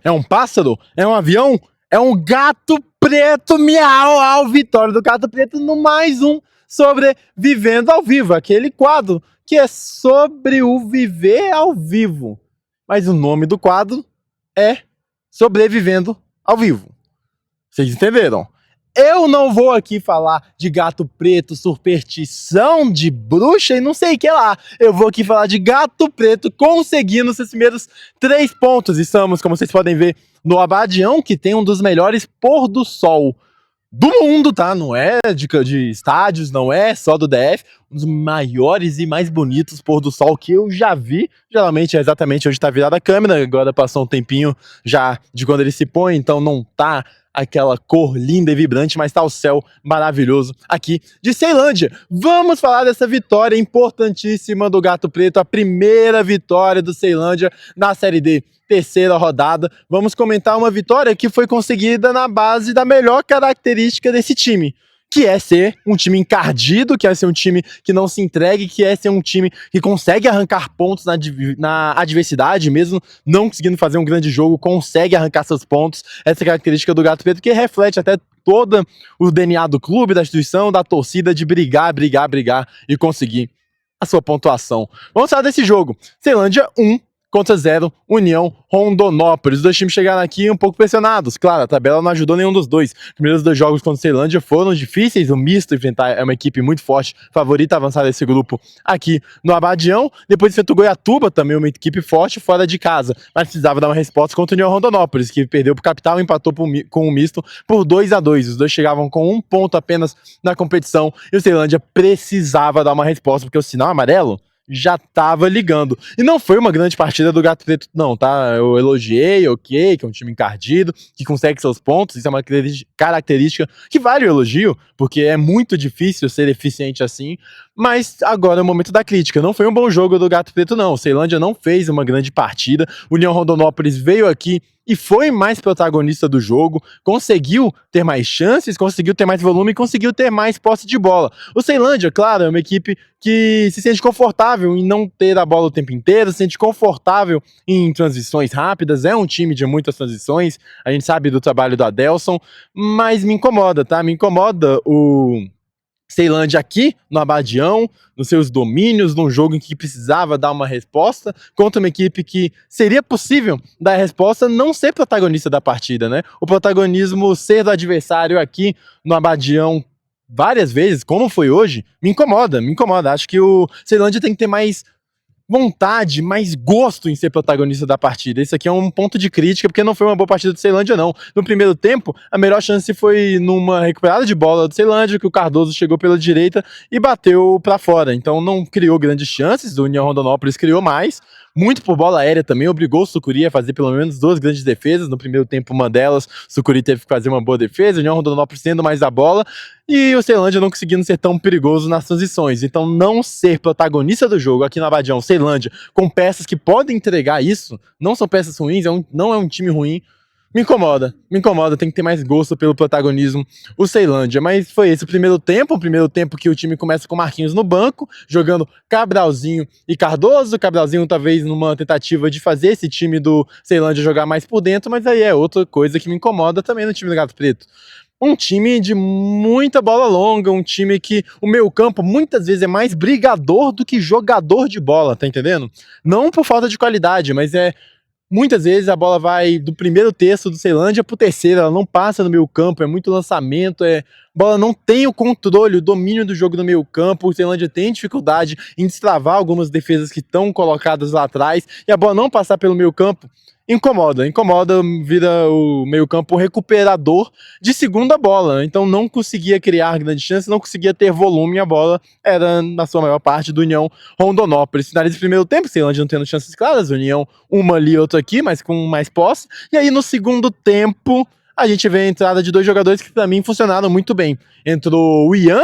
É um pássaro? É um avião? É um gato preto, miau, vitória do gato preto no mais um Sobrevivendo ao Vivo, aquele quadro que é sobre o viver ao vivo. Mas o nome do quadro é Sobrevivendo ao Vivo. Vocês entenderam? Eu não vou aqui falar de gato preto, superstição de bruxa e não sei o que lá. Eu vou aqui falar de gato preto conseguindo seus primeiros 3 pontos. Estamos, como vocês podem ver, no Abadião, que tem um dos melhores pôr do sol do mundo, tá? Não é de estádios, não é só do DF. Um dos maiores e mais bonitos pôr do sol que eu já vi. Geralmente é exatamente onde tá virada a câmera. Agora passou um tempinho já de quando ele se põe, então não tá aquela cor linda e vibrante, mas tá o céu maravilhoso aqui de Ceilândia. Vamos falar dessa vitória importantíssima do Gato Preto, a primeira vitória do Ceilândia na Série D, terceira rodada. Vamos comentar uma vitória que foi conseguida na base da melhor característica desse time, que é ser um time encardido, que é ser um time que não se entregue, que é ser um time que consegue arrancar pontos na adversidade, mesmo não conseguindo fazer um grande jogo, consegue arrancar seus pontos. Essa característica do Gato Preto que reflete até todo o DNA do clube, da instituição, da torcida, de brigar e conseguir a sua pontuação. Vamos falar desse jogo. Ceilândia 1 contra 0, União Rondonópolis. Os dois times chegaram aqui um pouco pressionados. Claro, a tabela não ajudou nenhum dos dois. Os primeiros 2 jogos contra o Ceilândia foram difíceis. O misto enfrentar é uma equipe muito forte, favorita a avançar desse grupo aqui no Abadião. Depois enfrentou o Goiatuba, também uma equipe forte, fora de casa. Mas precisava dar uma resposta contra o União Rondonópolis, que perdeu para o Capital e empatou com o misto por 2-2. Os dois chegavam com 1 ponto apenas na competição e o Ceilândia precisava dar uma resposta, porque o sinal amarelo já tava ligando. E não foi uma grande partida do Gato Preto, não, tá? Eu elogiei, ok, que é um time encardido, que consegue seus pontos, isso é uma característica que vale o elogio, porque é muito difícil ser eficiente assim, mas agora é o momento da crítica. Não foi um bom jogo do Gato Preto, não. O Ceilândia não fez uma grande partida. O União Rondonópolis veio aqui e foi mais protagonista do jogo, conseguiu ter mais chances, conseguiu ter mais volume, conseguiu ter mais posse de bola. O Ceilândia, claro, é uma equipe que se sente confortável em não ter a bola o tempo inteiro, se sente confortável em transições rápidas, é um time de muitas transições, a gente sabe do trabalho do Adelson, mas me incomoda, tá? Me incomoda o Ceilândia aqui no Abadião, nos seus domínios, num jogo em que precisava dar uma resposta, contra uma equipe que seria possível dar a resposta, não ser protagonista da partida, né? O protagonismo ser do adversário aqui no Abadião várias vezes, como foi hoje, me incomoda. Acho que o Ceilândia tem que ter mais vontade, mais gosto em ser protagonista da partida. Isso aqui é um ponto de crítica, porque não foi uma boa partida do Ceilândia, não. No primeiro tempo, a melhor chance foi numa recuperada de bola do Ceilândia, que o Cardoso chegou pela direita e bateu para fora. Então não criou grandes chances, o União Rondonópolis criou mais, muito por bola aérea também, obrigou o Sucuri a fazer pelo menos 2 grandes defesas. No primeiro tempo, uma delas, o Sucuri teve que fazer uma boa defesa, o União Rondonópolis tendo mais a bola, e o Ceilândia não conseguindo ser tão perigoso nas transições. Então não ser protagonista do jogo aqui no Abadião, Ceilândia, com peças que podem entregar isso, não são peças ruins, não é um time ruim, me incomoda, tem que ter mais gosto pelo protagonismo o Ceilândia, mas foi esse o primeiro tempo que o time começa com Marquinhos no banco, jogando Cabralzinho e Cardoso, Cabralzinho talvez numa tentativa de fazer esse time do Ceilândia jogar mais por dentro, mas aí é outra coisa que me incomoda também no time do Gato Preto. Um time de muita bola longa, um time que o meio-campo muitas vezes é mais brigador do que jogador de bola, tá entendendo? Não por falta de qualidade, mas muitas vezes a bola vai do primeiro terço do Ceilândia pro terceiro, ela não passa no meio-campo, é muito lançamento, a bola não tem o controle, o domínio do jogo no meio-campo, o Ceilândia tem dificuldade em destravar algumas defesas que estão colocadas lá atrás, e a bola não passar pelo meio-campo incomoda, vira o meio-campo recuperador de segunda bola, então não conseguia criar grandes chances, não conseguia ter volume, a bola era, na sua maior parte, do União Rondonópolis. Finaliza o primeiro tempo, Ceilândia não tendo chances claras, União uma ali, outra aqui, mas com mais posse, e aí no segundo tempo a gente vê a entrada de 2 jogadores que pra mim funcionaram muito bem, entrou o Ian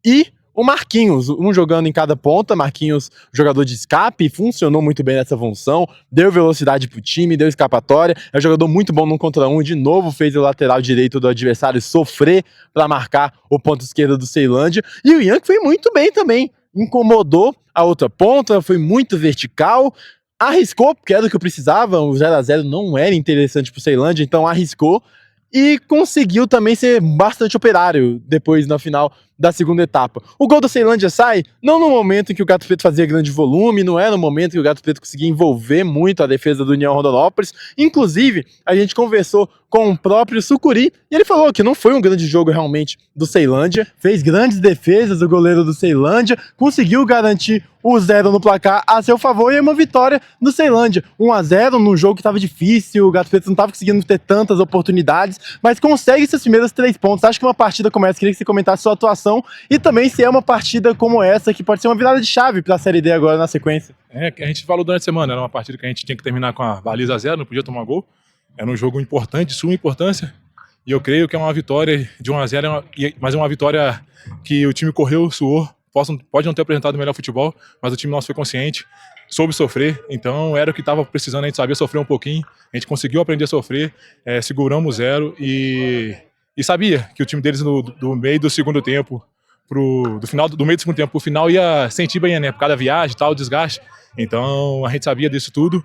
e o Marquinhos, um jogando em cada ponta. Marquinhos, jogador de escape, funcionou muito bem nessa função, deu velocidade pro time, deu escapatória, é um jogador muito bom num contra um, de novo fez o lateral direito do adversário sofrer para marcar o ponto esquerdo do Ceilândia, e o Ian que foi muito bem também, incomodou a outra ponta, foi muito vertical, arriscou, porque era o que eu precisava, o 0x0 não era interessante pro Ceilândia, então arriscou e conseguiu também ser bastante operário depois na final da segunda etapa. O gol do Ceilândia sai não no momento em que o Gato Preto fazia grande volume, não é no momento que o Gato Preto conseguia envolver muito a defesa do União Rondonópolis. Inclusive, a gente conversou com o próprio Sucuri e ele falou que não foi um grande jogo realmente do Ceilândia, fez grandes defesas o goleiro do Ceilândia, conseguiu garantir o 0 no placar a seu favor e é uma vitória do Ceilândia. 1x0 num jogo que estava difícil, o Gato Preto não estava conseguindo ter tantas oportunidades, mas consegue seus primeiros 3 pontos. Acho que uma partida como essa, queria que você comentasse sua atuação e também se é uma partida como essa, que pode ser uma virada de chave para a Série D agora na sequência. A gente falou durante a semana, era uma partida que a gente tinha que terminar com a baliza 0, não podia tomar gol. Era um jogo importante, de suma importância, e eu creio que é uma vitória de 1x0, mas é uma vitória que o time correu, suou, pode não ter apresentado o melhor futebol, mas o time nosso foi consciente, soube sofrer, então era o que estava precisando, a gente sabia sofrer um pouquinho, a gente conseguiu aprender a sofrer, seguramos o 0 e sabia que o time deles do meio do segundo tempo, do meio do segundo tempo pro final ia sentir bem, né, por causa da viagem e tal, o desgaste, então a gente sabia disso tudo.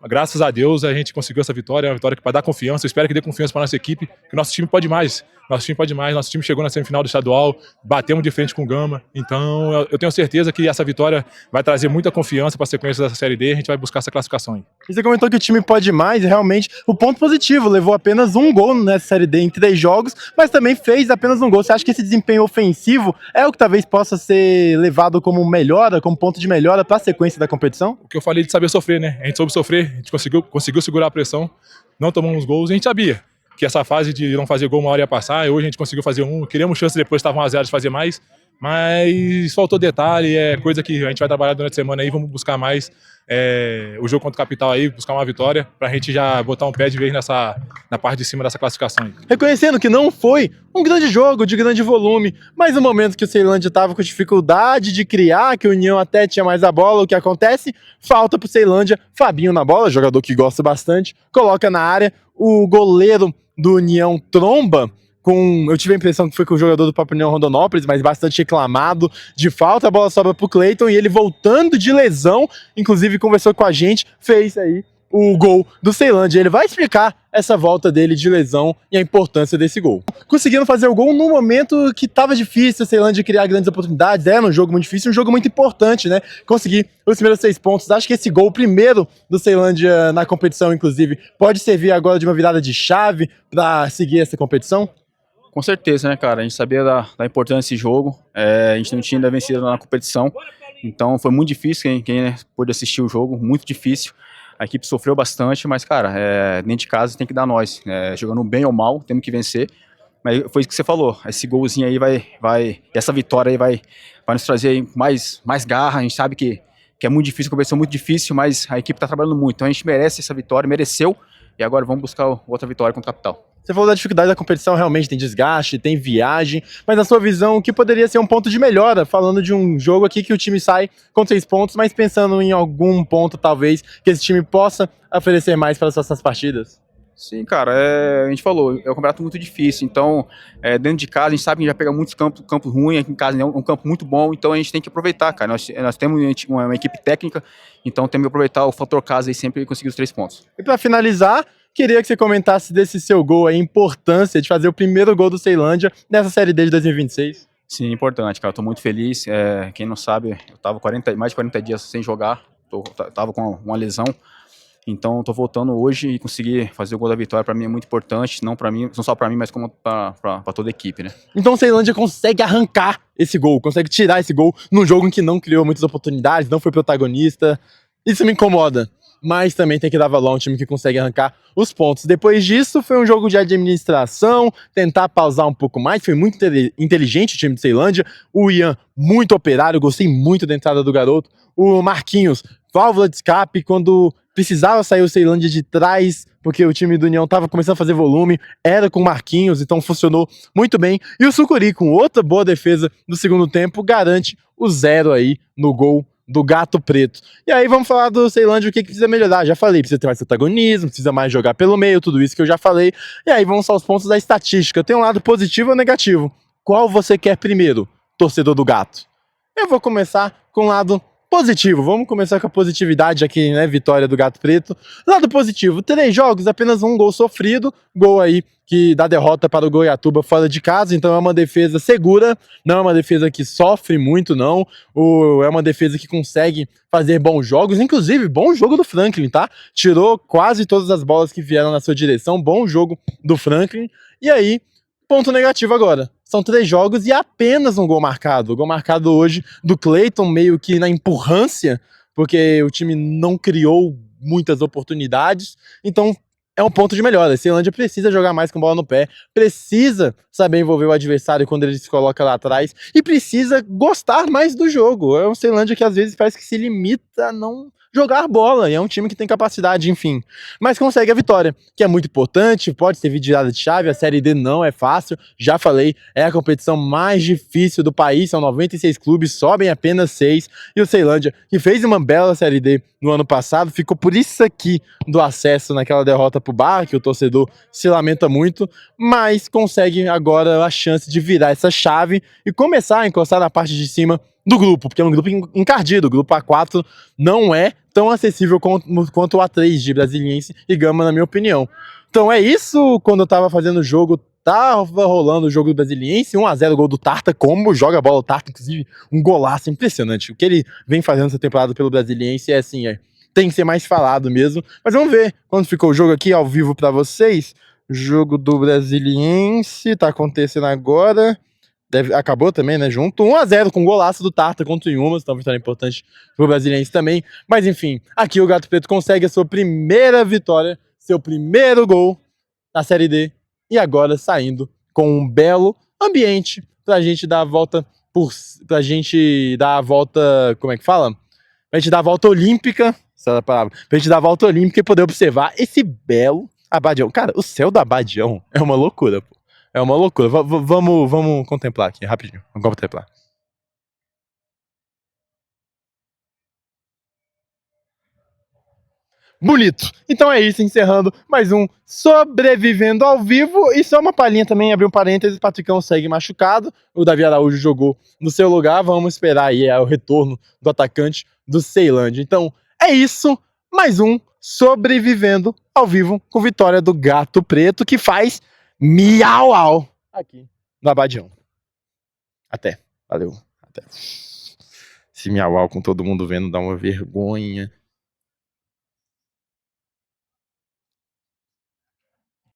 Graças a Deus a gente conseguiu essa vitória, é uma vitória que vai dar confiança, eu espero que dê confiança para nossa equipe, que o nosso time pode mais, nosso time chegou na semifinal do estadual, batemos de frente com o Gama, então eu tenho certeza que essa vitória vai trazer muita confiança para a sequência dessa Série D, a gente vai buscar essa classificação aí. E você comentou que o time pode mais, e realmente o ponto positivo, levou apenas um gol nessa Série D em 3 jogos, mas também fez apenas um gol. Você acha que esse desempenho ofensivo é o que talvez possa ser levado como melhora, como ponto de melhora para a sequência da competição? O que eu falei de saber sofrer, né? A gente soube sofrer, a gente conseguiu segurar a pressão, não tomamos gols, a gente sabia que essa fase de não fazer gol uma hora ia passar, hoje a gente conseguiu fazer um, queríamos chance depois, estavam 1x0 de fazer mais, mas faltou detalhe, é coisa que a gente vai trabalhar durante a semana aí, vamos buscar mais o jogo contra o Capital aí, buscar uma vitória, pra gente já botar um pé de vez na parte de cima dessa classificação aí. Reconhecendo que não foi um grande jogo de grande volume, mas no momento que o Ceilândia estava com dificuldade de criar, que o União até tinha mais a bola, o que acontece? Falta pro Ceilândia, Fabinho na bola, jogador que gosta bastante, coloca na área, o goleiro do União tromba, eu tive a impressão que foi com o jogador do próprio União Rondonópolis, mas bastante reclamado de falta, a bola sobra pro Cleiton e ele voltando de lesão, inclusive conversou com a gente, fez aí o gol do Ceilândia. Ele vai explicar essa volta dele de lesão e a importância desse gol. Conseguindo fazer o gol no momento que estava difícil a Ceilândia criar grandes oportunidades, era um jogo muito difícil, um jogo muito importante, né? Conseguir os primeiros 6 pontos. Acho que esse gol, o primeiro do Ceilândia na competição, inclusive, pode servir agora de uma virada de chave para seguir essa competição? Com certeza, né, cara? A gente sabia da importância desse jogo, a gente não tinha ainda vencido na competição, então foi muito difícil, quem pôde assistir o jogo, muito difícil. A equipe sofreu bastante, mas, cara, dentro de casa tem que dar nós. Jogando bem ou mal, temos que vencer. Mas foi isso que você falou, esse golzinho aí essa vitória aí vai nos trazer aí mais garra. A gente sabe que é muito difícil, a competição é muito difícil, mas a equipe está trabalhando muito. Então a gente merece essa vitória, mereceu, e agora vamos buscar outra vitória contra o Capital. Você falou da dificuldade da competição, realmente tem desgaste, tem viagem, mas na sua visão, o que poderia ser um ponto de melhora, falando de um jogo aqui que o time sai com 6 pontos, mas pensando em algum ponto, talvez, que esse time possa oferecer mais para essas partidas? Sim, cara, a gente falou, é um campeonato muito difícil, então dentro de casa a gente sabe que a gente vai pegar muitos campos ruins, aqui em casa é um campo muito bom, então a gente tem que aproveitar, cara, nós temos uma equipe técnica, então temos que aproveitar o fator casa e sempre conseguir os 3 pontos. E para finalizar, queria que você comentasse desse seu gol, a importância de fazer o primeiro gol do Ceilândia nessa Série D de 2026. Sim, importante, cara, tô muito feliz, quem não sabe, eu tava mais de 40 dias sem jogar, tava com uma lesão. Então, estou voltando hoje e conseguir fazer o gol da vitória, para mim é muito importante, não só para mim, mas como para toda a equipe, né? Então o Ceilândia consegue arrancar esse gol, consegue tirar esse gol num jogo em que não criou muitas oportunidades, não foi protagonista. Isso me incomoda, mas também tem que dar valor a um time que consegue arrancar os pontos. Depois disso, foi um jogo de administração, tentar pausar um pouco mais, foi muito inteligente o time de Ceilândia. O Ian, muito operário, gostei muito da entrada do garoto. O Marquinhos, válvula de escape, quando precisava sair o Ceilândia de trás, porque o time do União estava começando a fazer volume, era com Marquinhos, então funcionou muito bem. E o Sucuri, com outra boa defesa do segundo tempo, garante o 0 aí no gol do Gato Preto. E aí vamos falar do Ceilândia, o que precisa melhorar. Já falei, precisa ter mais protagonismo, precisa mais jogar pelo meio, tudo isso que eu já falei. E aí vamos aos pontos da estatística. Tem um lado positivo ou negativo? Qual você quer primeiro, torcedor do Gato? Eu vou começar com o lado Positivo, vamos começar com a positividade aqui, né? Vitória do Gato Preto. Lado positivo, 3 jogos, apenas um gol sofrido, gol aí que dá derrota para o Goiatuba fora de casa, então é uma defesa segura, não é uma defesa que sofre muito, não. É uma defesa que consegue fazer bons jogos, inclusive bom jogo do Franklin, tá? Tirou quase todas as bolas que vieram na sua direção, bom jogo do Franklin. E aí, ponto negativo agora. São 3 jogos e apenas um gol marcado. O gol marcado hoje do Cleiton, meio que na empurrância, porque o time não criou muitas oportunidades. Então, é um ponto de melhora. A Ceilândia precisa jogar mais com bola no pé, precisa saber envolver o adversário quando ele se coloca lá atrás e precisa gostar mais do jogo. É um Ceilândia que às vezes parece que se limita a não jogar bola, e é um time que tem capacidade, enfim. Mas consegue a vitória, que é muito importante, pode ser virada de chave, a Série D não é fácil, já falei, é a competição mais difícil do país, são 96 clubes, sobem apenas 6, e o Ceilândia, que fez uma bela Série D no ano passado, ficou por isso aqui do acesso naquela derrota pro Barra, que o torcedor se lamenta muito, mas consegue agora a chance de virar essa chave e começar a encostar na parte de cima do grupo, porque é um grupo encardido, o grupo A4 não é tão acessível quanto o A3 de Brasiliense e Gama, na minha opinião. Então é isso, quando eu tava fazendo o jogo, tava rolando o jogo do Brasiliense, 1-0 gol do Tarta, como joga a bola o Tarta, inclusive um golaço impressionante. O que ele vem fazendo essa temporada pelo Brasiliense é assim, tem que ser mais falado mesmo. Mas vamos ver quando ficou o jogo aqui ao vivo pra vocês. Jogo do Brasiliense, tá acontecendo agora. Acabou também, né? Junto. 1-0 com golaço do Tarta contra o Inhumas. Então, vitória importante pro Brasiliense também. Mas, enfim, aqui o Gato Preto consegue a sua primeira vitória, seu primeiro gol na Série D. E agora saindo com um belo ambiente pra gente dar a volta pra gente dar a volta. Como é que fala? Pra gente dar a volta olímpica. Essa é a palavra. Pra gente dar a volta olímpica e poder observar esse belo Abadião. Cara, o céu do Abadião é uma loucura, pô. É uma loucura. Vamos contemplar aqui, rapidinho. Vamos contemplar. Bonito. Então é isso, encerrando mais um Sobrevivendo ao Vivo. E só uma palhinha também, abrir um parênteses, Patricão segue machucado, o Davi Araújo jogou no seu lugar, vamos esperar aí o retorno do atacante do Ceilândia. Então é isso, mais um Sobrevivendo ao Vivo, com vitória do Gato Preto, que faz miau-au aqui no Abadião. Até, valeu, até. Esse miau-au com todo mundo vendo dá uma vergonha.